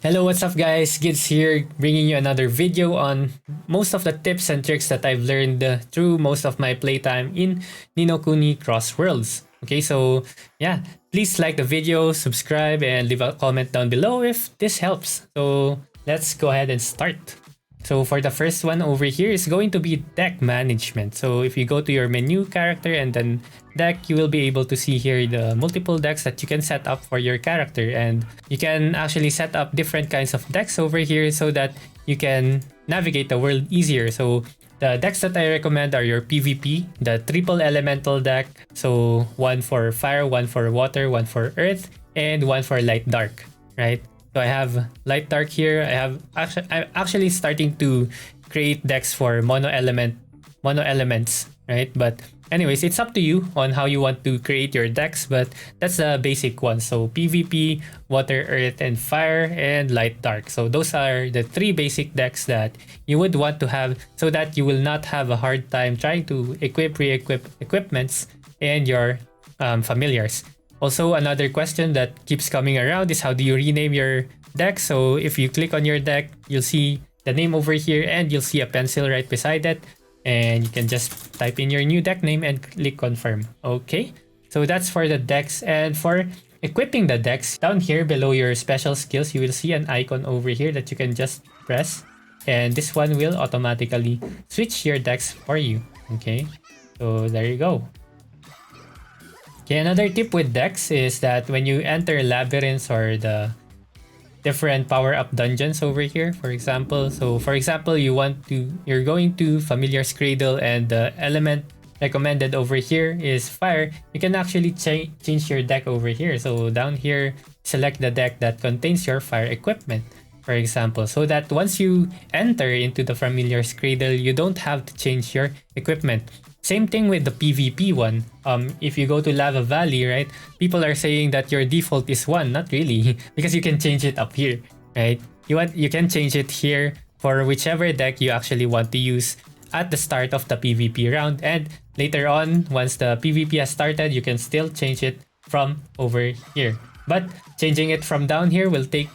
Hello, what's up guys? Gids here, bringing you another video on most of the tips and tricks that I've learned through most of my playtime in Ni no Kuni Cross Worlds. Okay, so yeah, please like the video, subscribe, and leave a comment down below if this helps. So let's go ahead and start. So for the first one over here is going to be deck management. So if you go to your menu character and then deck, you will be able to see here the multiple decks that you can set up for your character. And you can actually set up different kinds of decks over here so that you can navigate the world easier. So the decks that I recommend are your PvP, the triple elemental deck. So one for fire, one for water, one for earth, and one for light dark, right? So I have light dark here. I'm actually starting to create decks for mono elements, right? But anyways, it's up to you on how you want to create your decks, but that's the basic one. So PvP, water, earth, and fire, and light dark. So those are the three basic decks that you would want to have so that you will not have a hard time trying to re-equip equipments and your familiars. Also, another question that keeps coming around is how do you rename your deck? So if you click on your deck, you'll see the name over here and you'll see a pencil right beside it. And you can just type in your new deck name and click confirm. Okay, so that's for the decks. And for equipping the decks, down here below your special skills, you will see an icon over here that you can just press. And this one will automatically switch your decks for you. Okay, so there you go. Okay, another tip with decks is that when you enter labyrinths or the different power-up dungeons over here, for example, you're going to Familiar's Cradle and the element recommended over here is fire, you can actually change your deck over here. So down here, select the deck that contains your fire equipment, for example, so that once you enter into the Familiar's Cradle, you don't have to change your equipment. Same thing with the PvP one. If you go to Lava Valley, right, people are saying that your default is 1. Not really, because you can change it up here, right? You can change it here for whichever deck you actually want to use at the start of the PvP round, and later on, once the PvP has started, you can still change it from over here. But changing it from down here will take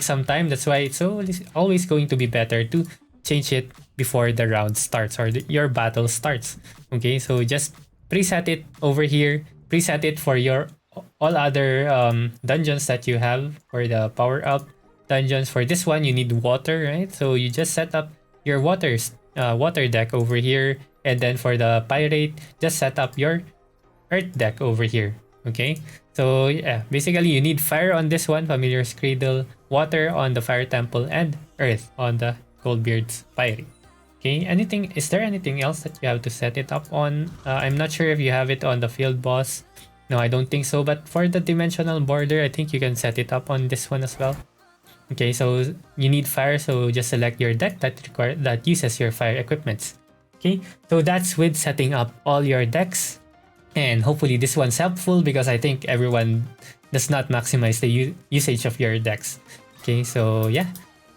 some time. That's why it's always going to be better to change it before the round starts or your battle starts. Okay, so just preset it over here, preset it for your all other dungeons that you have. For the power up dungeons, for this one you need water, right? So you just set up your water deck over here, and then for the pirate, just set up your earth deck over here. Okay, so yeah, basically you need fire on this one, Familiar's Cradle, water on the fire temple, and earth on the Goldbeard's pirate. Okay, is there anything else that you have to set it up on? I'm not sure if you have it on the field boss. No, I don't think so. But for the dimensional border, I think you can set it up on this one as well. Okay, so you need fire, so just select your deck that uses your fire equipments. Okay, so that's with setting up all your decks. And hopefully this one's helpful because I think everyone does not maximize the usage of your decks. Okay, so yeah.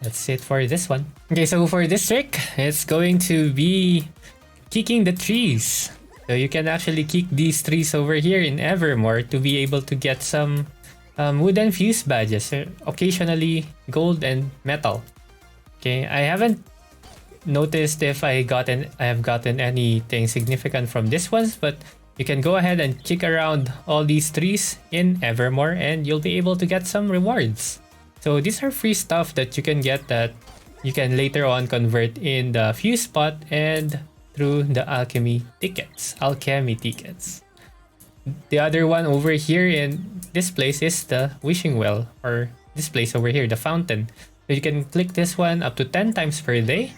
That's it for this one. Okay, so for this trick, it's going to be kicking the trees. So you can actually kick these trees over here in Evermore to be able to get some wooden fuse badges, occasionally gold and metal. Okay, I haven't noticed if I have gotten anything significant from this ones, but you can go ahead and kick around all these trees in Evermore and you'll be able to get some rewards. So these are free stuff that you can get that you can later on convert in the fuse spot and through the alchemy tickets. The other one over here in this place is the wishing well, or this place over here, the fountain. So you can click this one up to 10 times per day,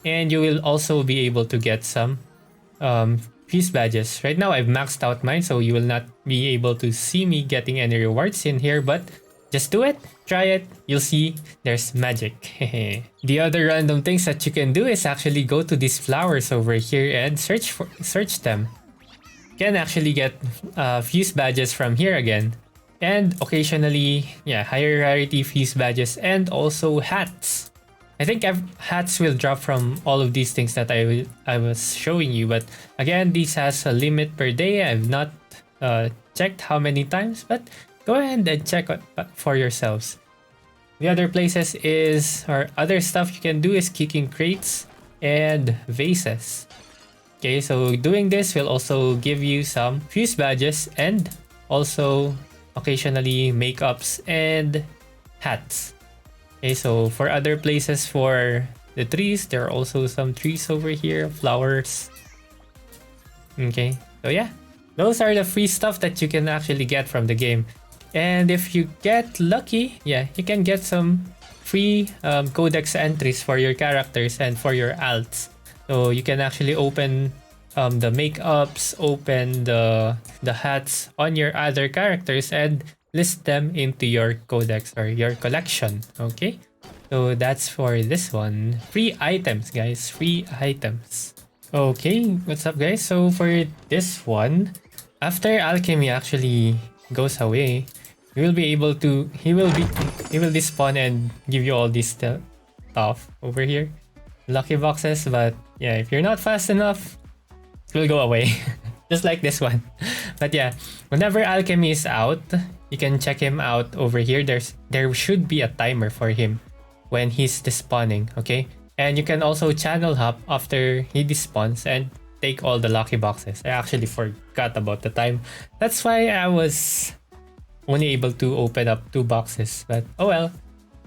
and you will also be able to get some fuse badges. Right now I've maxed out mine, so you will not be able to see me getting any rewards in here, but just do it, try it, you'll see there's magic. The other random things that you can do is actually go to these flowers over here and search them. You can actually get fuse badges from here again. And occasionally, yeah, higher rarity fuse badges and also hats. I think hats will drop from all of these things that I was showing you. But again, this has a limit per day. I've not checked how many times, but go ahead and check for yourselves. The other places is, or other stuff you can do is kicking crates and vases. Okay, so doing this will also give you some fuse badges and also occasionally makeups and hats. Okay, so for other places for the trees, there are also some trees over here, flowers. Okay, so yeah, those are the free stuff that you can actually get from the game. And if you get lucky, yeah, you can get some free codex entries for your characters and for your alts. So you can actually open the makeups, open the hats on your other characters and list them into your codex or your collection. Okay, so that's for this one. Free items, guys, free items. Okay, what's up, guys? So for this one, after alchemy actually goes away, you will be able to he will despawn and give you all this stuff over here, lucky boxes. But yeah, if you're not fast enough, it will go away. Just like this one. But yeah, whenever alchemy is out, you can check him out over here. There should be a timer for him when he's despawning. Okay, and you can also channel hop after he despawns and take all the lucky boxes. I actually forgot about the time. That's why I was only able to open up 2 boxes, but oh well.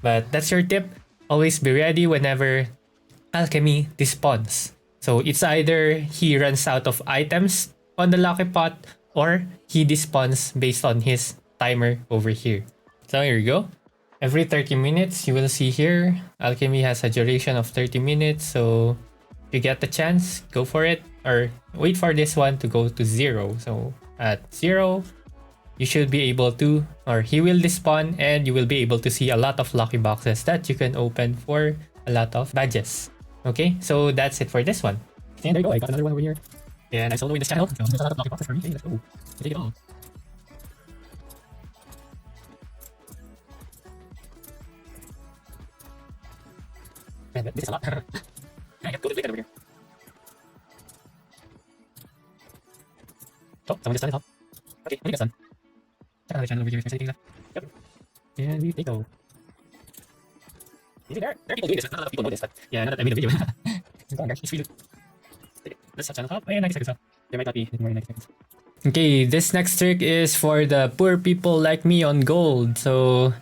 But that's your tip. Always be ready whenever alchemy despawns. So it's either he runs out of items on the lucky pot or he despawns based on his timer over here. So here you go. Every 30 minutes, you will see here, alchemy has a duration of 30 minutes. So if you get the chance, go for it, or wait for this one to go to 0. So at 0, you should be able to, or he will despawn and you will be able to see a lot of lucky boxes that you can open for a lot of badges. Okay, so that's it for this one. And there you go, I got another one over here. And I solo in this channel. So there's a lot of lucky boxes for me. Hey, let's go. Take it all. Man, this is a lot. I have to go to the over here. Oh, someone just done it all. Okay, I think that's done. Check another channel over here if there's anything left. Yep. And we take go. Easy there. There are people doing this, but not a lot of people know this. But yeah, now that I made a video. It's free loot. Let's have channel hop. Oh yeah, 90 seconds up. There might not be more than 90 seconds. Okay, this next trick is for the poor people like me on gold. So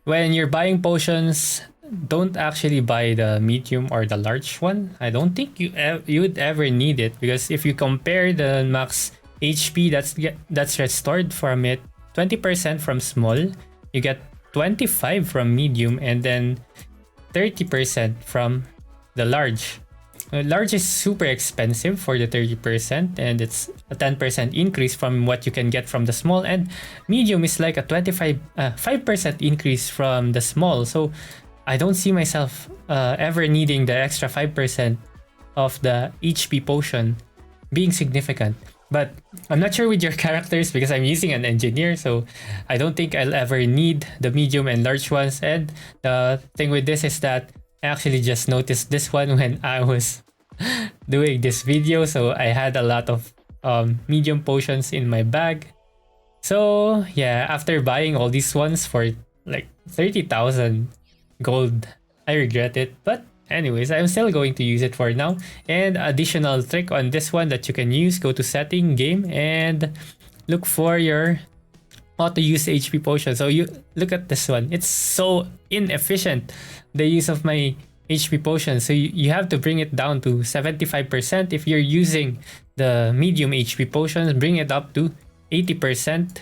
when you're buying potions, don't actually buy the medium or the large one. I don't think you would ever need it, because if you compare the max HP that's restored from it, 20% from small, you get 25 from medium, and then 30% from the large. Large is super expensive for the 30%, and it's a 10% increase from what you can get from the small, and medium is like a 5% increase from the small. So I don't see myself ever needing the extra 5% of the HP potion being significant. But I'm not sure with your characters, because I'm using an engineer, so I don't think I'll ever need the medium and large ones. And the thing with this is that I actually just noticed this one when I was doing this video. So I had a lot of medium potions in my bag. So yeah, after buying all these ones for like 30,000 gold, I regret it. But anyways, I'm still going to use it for now. And additional trick on this one that you can use, go to setting, game, and look for your auto use HP potion. So you look at this one, it's so inefficient, the use of my HP potion. So you have to bring it down to 75%. If you're using the medium HP potions, bring it up to 80%.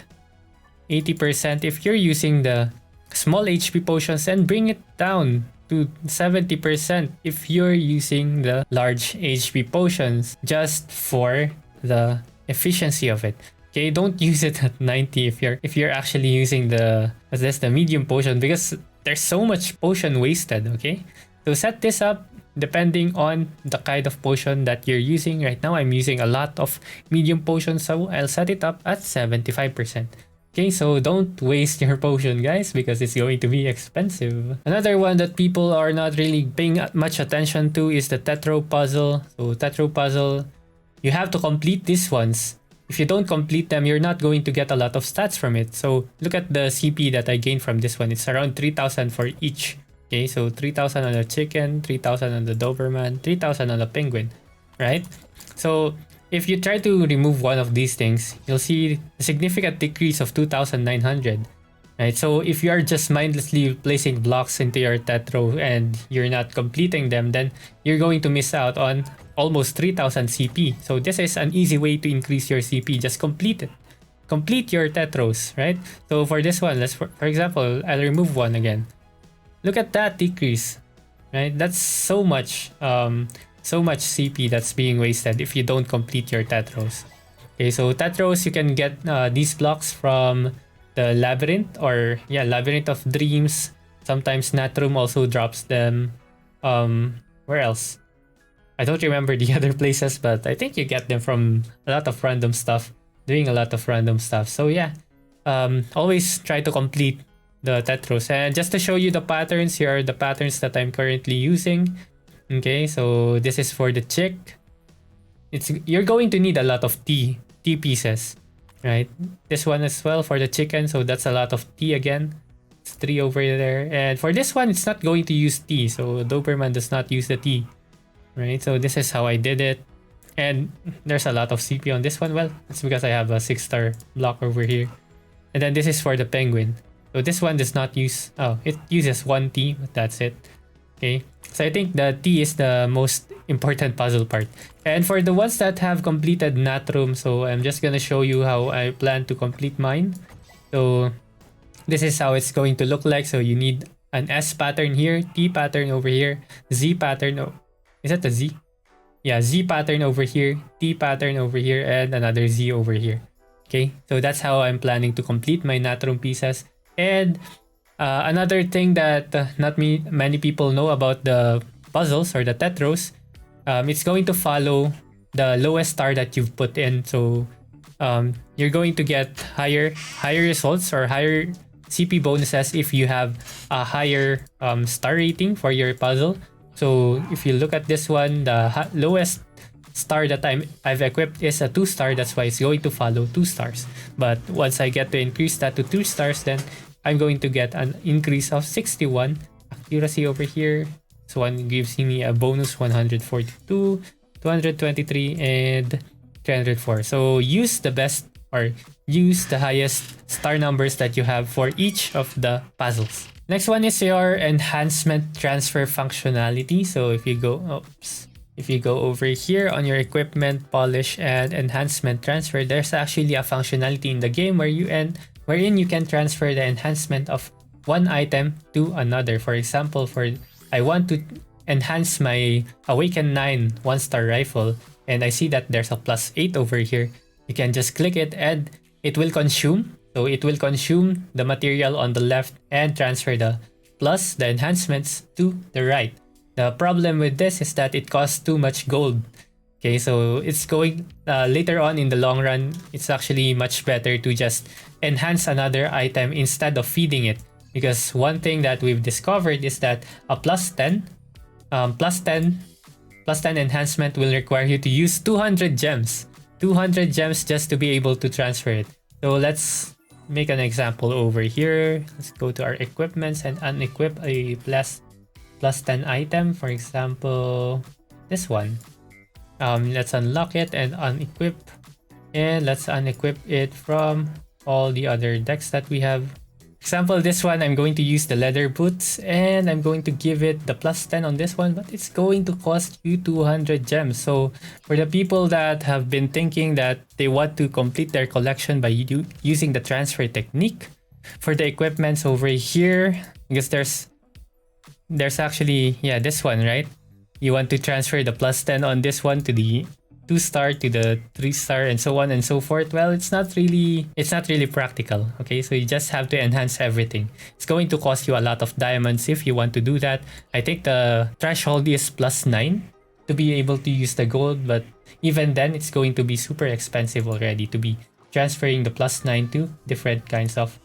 80% if you're using the small HP potions, and bring it down to 70% if you're using the large HP potions, just for the efficiency of it. Okay, don't use it at 90 if you're actually using the medium potion, because there's so much potion wasted. Okay, so set this up depending on the kind of potion that you're using. Right now I'm using a lot of medium potions, so I'll set it up at 75%. Okay, so don't waste your potion, guys, because it's going to be expensive. Another one that people are not really paying much attention to is the Tetro puzzle. So Tetro puzzle, you have to complete these ones if you don't complete them, you're not going to get a lot of stats from it. So look at the CP that I gained from this one. It's around 3,000 for each. Okay, so 3,000 on the chicken, 3,000 on the Doberman, 3,000 on the penguin, right? So if you try to remove one of these things, you'll see a significant decrease of 2,900. Right, so if you are just mindlessly placing blocks into your Tetro and you're not completing them, then you're going to miss out on almost 3,000 CP. So this is an easy way to increase your CP. Just complete it. Complete your Tetros, right? So for this one, let's for example, I'll remove one again. Look at that decrease, right? That's so much CP that's being wasted if you don't complete your Tetros. Okay, so Tetros, you can get these blocks from the Labyrinth, or yeah, Labyrinth of Dreams. Sometimes Natrum also drops them. Where else? I don't remember the other places, but I think you get them from a lot of random stuff, doing a lot of random stuff. So yeah, always try to complete the Tetros. And just to show you the patterns, here are the patterns that I'm currently using. Okay, so this is for the chick. You're going to need a lot of T pieces. Right, this one as well for the chicken, so that's a lot of T again. It's 3 over there, and for this one it's not going to use T, so Doberman does not use the T. Right, so this is how I did it, and there's a lot of CP on this one. Well, it's because I have a 6-star block over here. And then this is for the penguin, so this one does not use, oh, it uses 1 T, but that's it. Okay, so I think the T is the most important puzzle part. And for the ones that have completed Natrum, so I'm just gonna show you how I plan to complete mine. So this is how it's going to look like. So you need an S pattern here, T pattern over here, Z pattern. Oh, is that the Z? Yeah, Z pattern over here, T pattern over here, and another Z over here. Okay, so that's how I'm planning to complete my Natrum pieces. And another thing that not many people know about the puzzles or the Tetros, it's going to follow the lowest star that you've put in. So you're going to get higher results or higher CP bonuses if you have a higher star rating for your puzzle. So if you look at this one, the lowest star that I've equipped is a 2-star. That's why it's going to follow 2 stars. But once I get to increase that to 2 stars, then I'm going to get an increase of 61 accuracy over here. So one gives me a bonus 142, 223, and 304. So use the best, or use the highest star numbers that you have for each of the puzzles. Next one is your enhancement transfer functionality. So if you go, over here on your equipment, polish, and enhancement transfer, there's actually a functionality in the game wherein you can transfer the enhancement of one item to another. For example, I want to enhance my Awaken 9 1-star rifle, and I see that there's a +8 over here. You can just click it and it will consume. So it will consume the material on the left and transfer the enhancements to the right. The problem with this is that it costs too much gold. Okay, so it's going later on in the long run, it's actually much better to just enhance another item instead of feeding it. Because one thing that we've discovered is that a +10 enhancement will require you to use 200 gems. 200 gems just to be able to transfer it. So let's make an example over here. Let's go to our equipments and unequip a +10 item. For example, this one. Let's unlock it and unequip. And let's unequip it from all the other decks that we have. Example, this one, I'm going to use the leather boots and I'm going to give it the +10 on this one, but it's going to cost you 200 gems. So for the people that have been thinking that they want to complete their collection by using the transfer technique, for the equipments over here, because there's actually, yeah, this one, right? You want to transfer the +10 on this one to the 2-star, to the 3-star, and so on and so forth. Well, it's not really practical. Okay, so you just have to enhance everything. It's going to cost you a lot of diamonds if you want to do that. I think the threshold is +9 to be able to use the gold, but even then it's going to be super expensive already to be transferring the +9 to different kinds of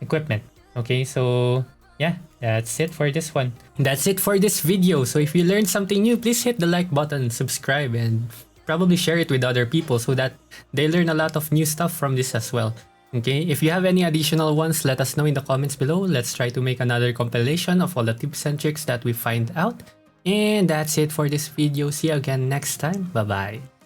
equipment. Okay, so yeah, that's it for this one. That's it for this video. So if you learned something new, please hit the like button, subscribe, and probably share it with other people so that they learn a lot of new stuff from this as well. Okay, if you have any additional ones, let us know in the comments below. Let's try to make another compilation of all the tips and tricks that we find out. And that's it for this video. See you again next time. Bye bye.